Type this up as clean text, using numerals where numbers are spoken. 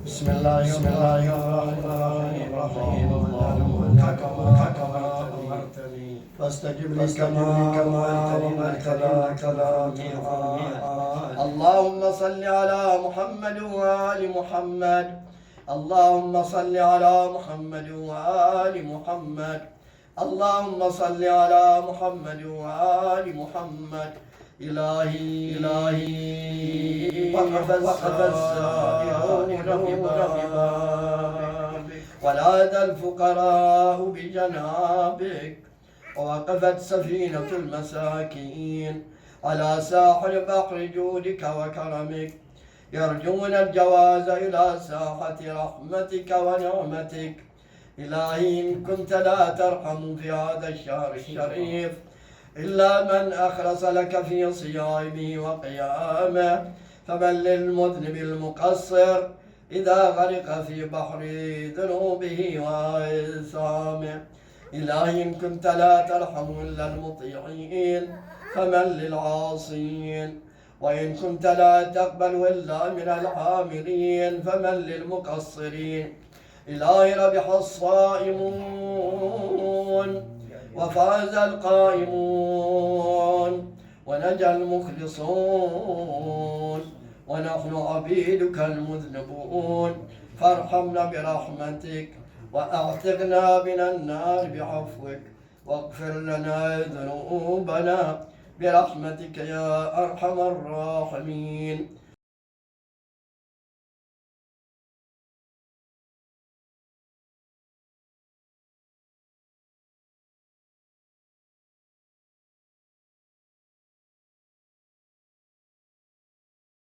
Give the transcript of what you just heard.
بسم الله الرحمن الرحيم. اللهم كما أمرتني فاستجب لي كما أمرتني. اللهم صل على محمد وآل محمد. اللهم صل على محمد وآل محمد. اللهم صل على محمد وآل محمد. إلهي وقف السائلون ببابك ونادى الفقراء بجنابك ووقفت سفينة المساكين على ساحل بحر جودك وكرمك يرجون الجواز إلى ساحة رحمتك ونعمتك. إلهي إن كنت لا ترحم في هذا الشهر الشريف إلا من أخلص لك في صيامه وقيامه، فمن للمذنب المقصر إذا غرق في بحر ذنوبه وآثامه. إلهي إن كنت لا ترحم إلا المطيعين فمن للعاصين، وإن كنت لا تقبل إلا من العاملين فمن للمقصرين. إلهي ربح الصائمون وفاز القائمون ونجا المخلصون ونحن عبيدك المذنبون، فارحمنا برحمتك وأعتقنا من النار بعفوك واغفر لنا ذنوبنا برحمتك يا أرحم الراحمين.